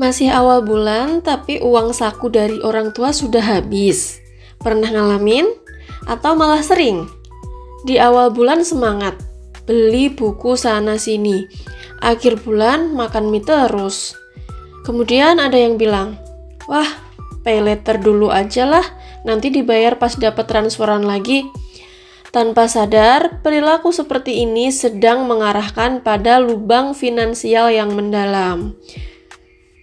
Masih awal bulan, tapi uang saku dari orang tua sudah habis. Pernah ngalamin? Atau malah sering? Di awal bulan semangat, beli buku sana-sini. Akhir bulan makan mie terus. Kemudian ada yang bilang, wah, pay later dulu aja lah, nanti dibayar pas dapat transferan lagi. Tanpa sadar, perilaku seperti ini sedang mengarahkan pada lubang finansial yang mendalam.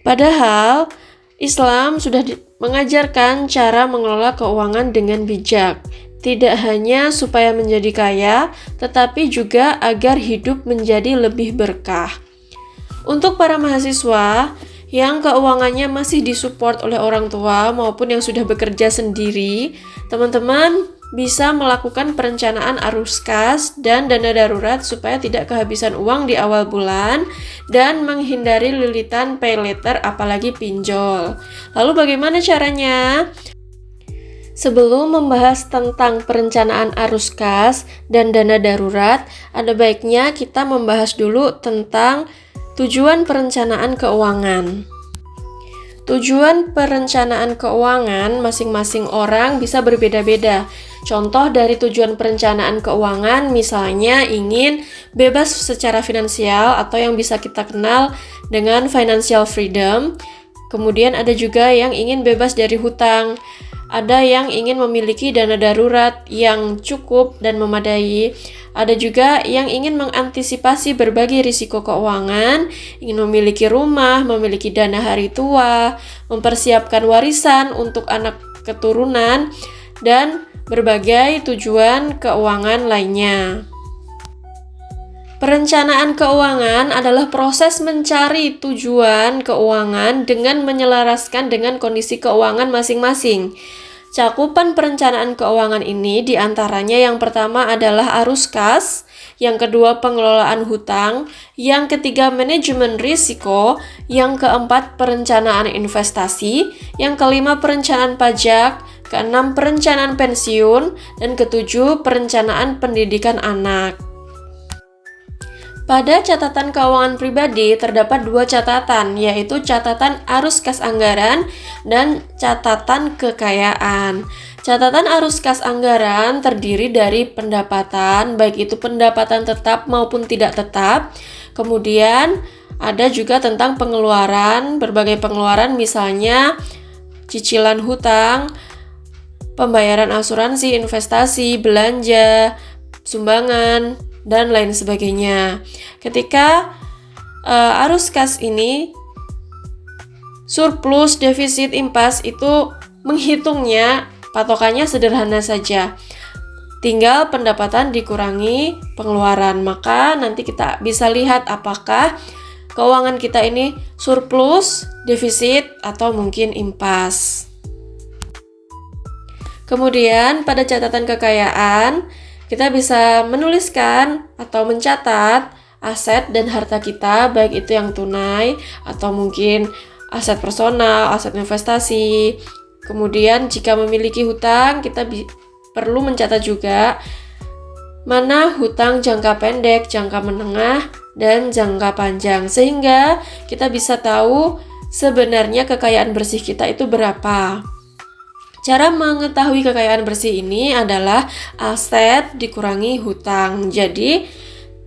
Padahal, Islam sudah mengajarkan cara mengelola keuangan dengan bijak. Tidak hanya supaya menjadi kaya, tetapi juga agar hidup menjadi lebih berkah. Untuk para mahasiswa yang keuangannya masih disupport oleh orang tua maupun yang sudah bekerja sendiri, teman-teman bisa melakukan perencanaan arus kas dan dana darurat supaya tidak kehabisan uang di awal bulan dan menghindari lilitan pay later apalagi pinjol. Lalu bagaimana caranya? Sebelum membahas tentang perencanaan arus kas dan dana darurat, ada baiknya kita membahas dulu tentang tujuan perencanaan keuangan. Tujuan perencanaan keuangan masing-masing orang bisa berbeda-beda. Contoh dari tujuan perencanaan keuangan misalnya ingin bebas secara finansial atau yang bisa kita kenal dengan financial freedom. Kemudian ada juga yang ingin bebas dari hutang. Ada yang ingin memiliki dana darurat yang cukup dan memadai. Ada juga yang ingin mengantisipasi berbagai risiko keuangan, ingin memiliki rumah, memiliki dana hari tua, mempersiapkan warisan untuk anak keturunan, dan berbagai tujuan keuangan lainnya. Perencanaan keuangan adalah proses mencari tujuan keuangan dengan menyelaraskan dengan kondisi keuangan masing-masing. Cakupan perencanaan keuangan ini diantaranya yang pertama adalah arus kas, yang kedua pengelolaan hutang, yang ketiga manajemen risiko, yang keempat perencanaan investasi, yang kelima perencanaan pajak, keenam perencanaan pensiun, dan ketujuh perencanaan pendidikan anak. Pada catatan keuangan pribadi terdapat dua catatan, yaitu catatan arus kas anggaran dan catatan kekayaan. Catatan arus kas anggaran terdiri dari pendapatan, baik itu pendapatan tetap maupun tidak tetap. Kemudian ada juga tentang pengeluaran, berbagai pengeluaran misalnya cicilan hutang, pembayaran asuransi, investasi, belanja, sumbangan, dan lain sebagainya. Ketika arus kas ini surplus, defisit, impas itu menghitungnya, patokannya sederhana saja. Tinggal pendapatan dikurangi pengeluaran, maka nanti kita bisa lihat apakah keuangan kita ini surplus, defisit, atau mungkin impas. Kemudian pada catatan kekayaan, kita bisa menuliskan atau mencatat aset dan harta kita, baik itu yang tunai atau mungkin aset personal, aset investasi. Kemudian jika memiliki hutang, kita perlu mencatat juga mana hutang jangka pendek, jangka menengah, dan jangka panjang. Sehingga kita bisa tahu sebenarnya kekayaan bersih kita itu berapa. Cara mengetahui kekayaan bersih ini adalah aset dikurangi hutang. Jadi,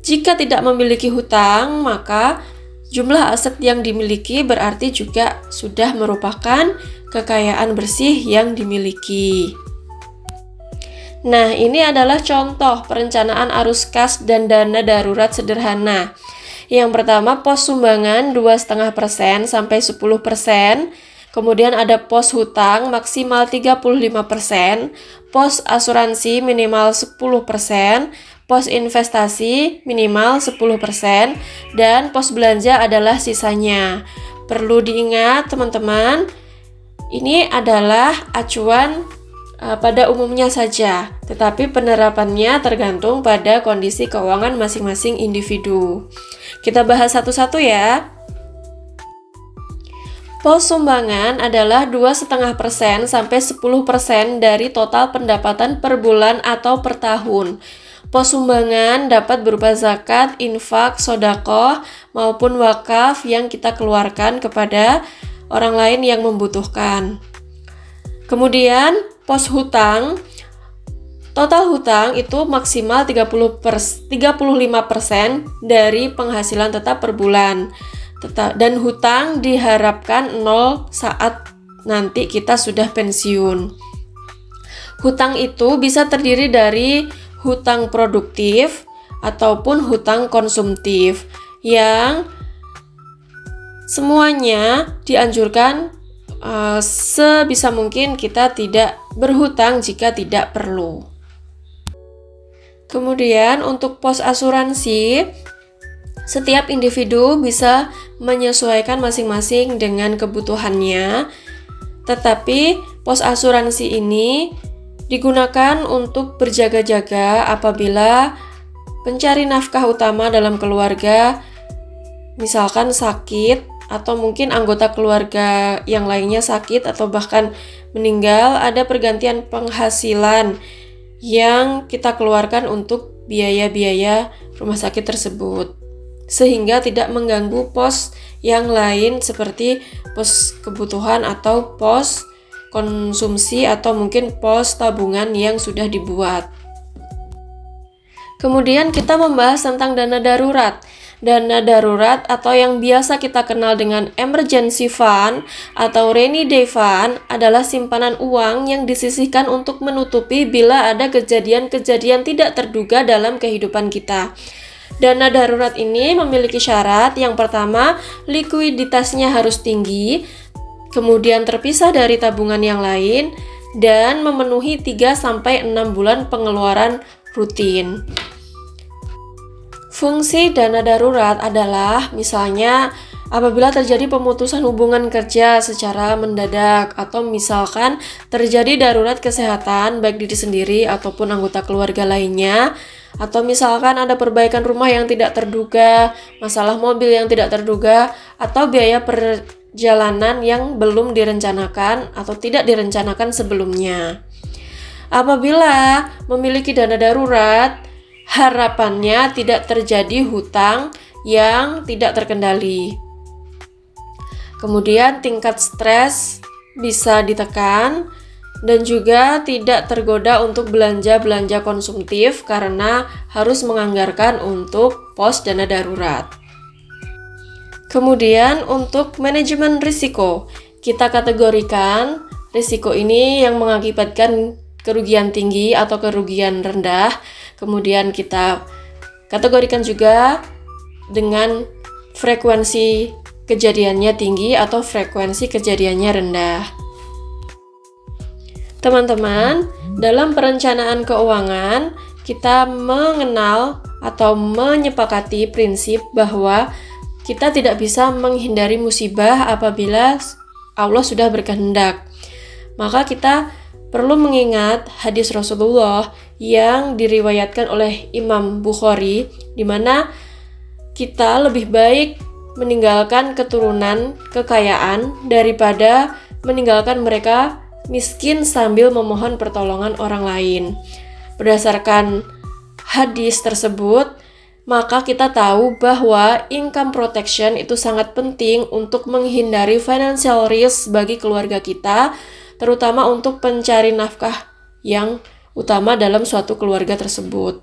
jika tidak memiliki hutang, maka jumlah aset yang dimiliki berarti juga sudah merupakan kekayaan bersih yang dimiliki. Nah, ini adalah contoh perencanaan arus kas dan dana darurat sederhana. Yang pertama, pos sumbangan 2,5% sampai 10%. Kemudian ada pos hutang maksimal 35%, pos asuransi minimal 10%, pos investasi minimal 10%, dan pos belanja adalah sisanya. Perlu diingat teman-teman, ini adalah acuan pada umumnya saja, tetapi penerapannya tergantung pada kondisi keuangan masing-masing individu. Kita bahas satu-satu ya. Pos sumbangan adalah 2,5% sampai 10% dari total pendapatan per bulan atau per tahun. Pos sumbangan dapat berupa zakat, infak, sedekah, maupun wakaf yang kita keluarkan kepada orang lain yang membutuhkan. Kemudian pos hutang, total hutang itu maksimal 35% dari penghasilan tetap per bulan. Dan hutang diharapkan 0 saat nanti kita sudah pensiun. Hutang itu bisa terdiri dari hutang produktif ataupun hutang konsumtif yang semuanya dianjurkan sebisa mungkin kita tidak berhutang jika tidak perlu. Kemudian untuk pos asuransi, setiap individu bisa menyesuaikan masing-masing dengan kebutuhannya, tetapi pos asuransi ini digunakan untuk berjaga-jaga apabila pencari nafkah utama dalam keluarga misalkan sakit atau mungkin anggota keluarga yang lainnya sakit atau bahkan meninggal, ada pergantian penghasilan yang kita keluarkan untuk biaya-biaya rumah sakit tersebut, sehingga tidak mengganggu pos yang lain seperti pos kebutuhan atau pos konsumsi atau mungkin pos tabungan yang sudah dibuat. Kemudian kita membahas tentang dana darurat. Dana darurat atau yang biasa kita kenal dengan emergency fund atau rainy day fund adalah simpanan uang yang disisihkan untuk menutupi bila ada kejadian-kejadian tidak terduga dalam kehidupan kita. Dana darurat ini memiliki syarat. Yang pertama, likuiditasnya harus tinggi, kemudian terpisah dari tabungan yang lain, dan memenuhi 3-6 bulan pengeluaran rutin. Fungsi dana darurat adalah misalnya apabila terjadi pemutusan hubungan kerja secara mendadak atau misalkan terjadi darurat kesehatan baik diri sendiri ataupun anggota keluarga lainnya, atau misalkan ada perbaikan rumah yang tidak terduga, masalah mobil yang tidak terduga, atau biaya perjalanan yang belum direncanakan atau tidak direncanakan sebelumnya. Apabila memiliki dana darurat, harapannya tidak terjadi hutang yang tidak terkendali. Kemudian tingkat stres bisa ditekan dan juga tidak tergoda untuk belanja-belanja konsumtif karena harus menganggarkan untuk pos dana darurat. Kemudian untuk manajemen risiko, kita kategorikan risiko ini yang mengakibatkan kerugian tinggi atau kerugian rendah. Kemudian kita kategorikan juga dengan frekuensi kejadiannya tinggi atau frekuensi kejadiannya rendah. Teman-teman, dalam perencanaan keuangan, kita mengenal atau menyepakati prinsip bahwa kita tidak bisa menghindari musibah apabila Allah sudah berkehendak. Maka kita perlu mengingat hadis Rasulullah yang diriwayatkan oleh Imam Bukhari, di mana kita lebih baik meninggalkan keturunan kekayaan daripada meninggalkan mereka miskin sambil memohon pertolongan orang lain. Berdasarkan hadis tersebut, maka kita tahu bahwa income protection itu sangat penting untuk menghindari financial risk bagi keluarga kita, terutama untuk pencari nafkah yang utama dalam suatu keluarga tersebut.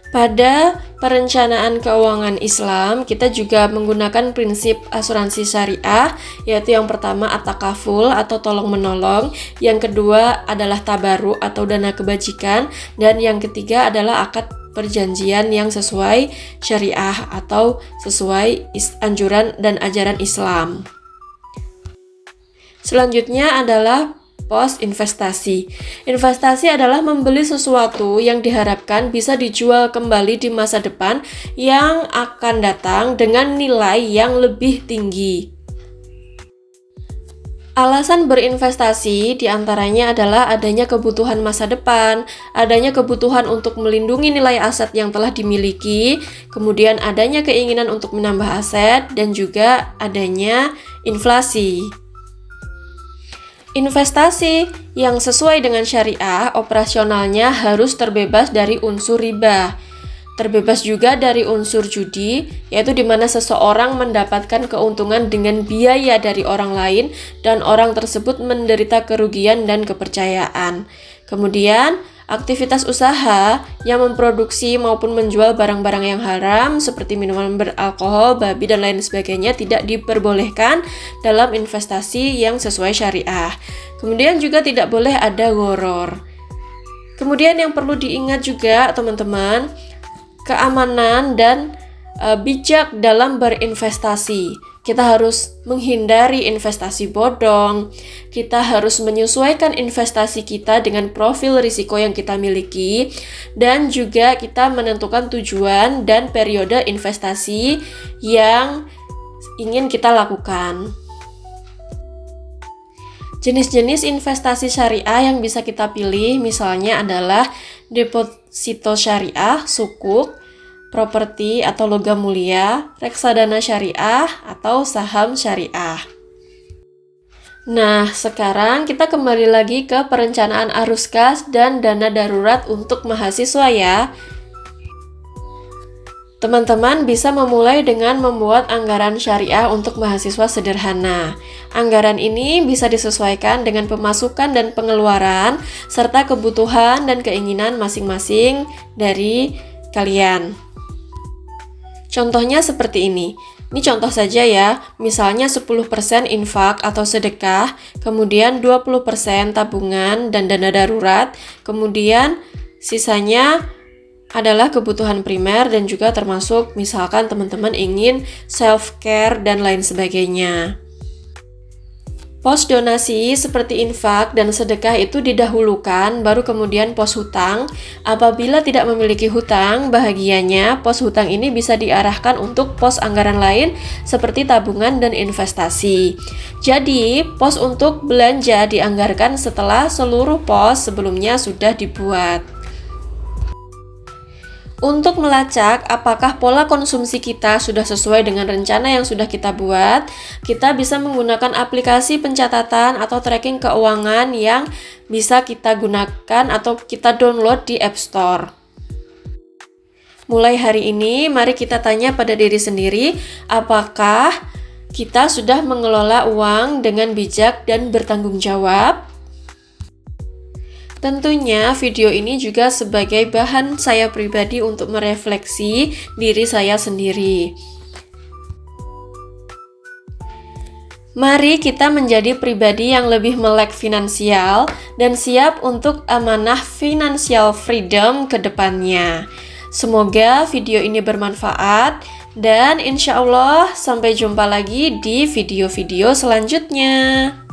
Pada perencanaan keuangan Islam, kita juga menggunakan prinsip asuransi syariah, yaitu yang pertama at-takaful atau tolong-menolong, yang kedua adalah tabaruk atau dana kebajikan, dan yang ketiga adalah akad perjanjian yang sesuai syariah atau sesuai anjuran dan ajaran Islam. Selanjutnya adalah pos investasi. Investasi adalah membeli sesuatu yang diharapkan bisa dijual kembali di masa depan yang akan datang dengan nilai yang lebih tinggi. Alasan berinvestasi diantaranya adalah adanya kebutuhan masa depan, adanya kebutuhan untuk melindungi nilai aset yang telah dimiliki, kemudian adanya keinginan untuk menambah aset, dan juga adanya inflasi. Investasi yang sesuai dengan syariah operasionalnya harus terbebas dari unsur riba. Terbebas juga dari unsur judi, yaitu di mana seseorang mendapatkan keuntungan dengan biaya dari orang lain dan orang tersebut menderita kerugian dan kepercayaan. Kemudian, aktivitas usaha yang memproduksi maupun menjual barang-barang yang haram seperti minuman beralkohol, babi, dan lain sebagainya tidak diperbolehkan dalam investasi yang sesuai syariah. Kemudian juga tidak boleh ada gharar. Kemudian yang perlu diingat juga teman-teman, keamanan dan bijak dalam berinvestasi. Kita harus menghindari investasi bodong. Kita harus menyesuaikan investasi kita dengan profil risiko yang kita miliki, dan juga kita menentukan tujuan dan periode investasi yang ingin kita lakukan. Jenis-jenis investasi syariah yang bisa kita pilih misalnya adalah deposito syariah, sukuk, properti atau logam mulia, reksadana syariah, atau saham syariah. Nah, sekarang kita kembali lagi ke perencanaan arus kas dan dana darurat untuk mahasiswa ya. Teman-teman bisa memulai dengan membuat anggaran syariah untuk mahasiswa sederhana. Anggaran ini bisa disesuaikan dengan pemasukan dan pengeluaran, serta kebutuhan dan keinginan masing-masing dari kalian. Contohnya seperti ini. Ini contoh saja ya, misalnya 10% infak atau sedekah, kemudian 20% tabungan dan dana darurat, kemudian sisanya adalah kebutuhan primer dan juga termasuk misalkan teman-teman ingin self-care dan lain sebagainya. Pos donasi seperti infak dan sedekah itu didahulukan, baru kemudian pos hutang. Apabila tidak memiliki hutang, bahagianya pos hutang ini bisa diarahkan untuk pos anggaran lain seperti tabungan dan investasi. Jadi, pos untuk belanja dianggarkan setelah seluruh pos sebelumnya sudah dibuat. Untuk melacak apakah pola konsumsi kita sudah sesuai dengan rencana yang sudah kita buat, kita bisa menggunakan aplikasi pencatatan atau tracking keuangan yang bisa kita gunakan atau kita download di App Store. Mulai hari ini, mari kita tanya pada diri sendiri, apakah kita sudah mengelola uang dengan bijak dan bertanggung jawab? Tentunya video ini juga sebagai bahan saya pribadi untuk merefleksi diri saya sendiri. Mari kita menjadi pribadi yang lebih melek finansial dan siap untuk amanah financial freedom ke depannya. Semoga video ini bermanfaat dan insya Allah sampai jumpa lagi di video-video selanjutnya.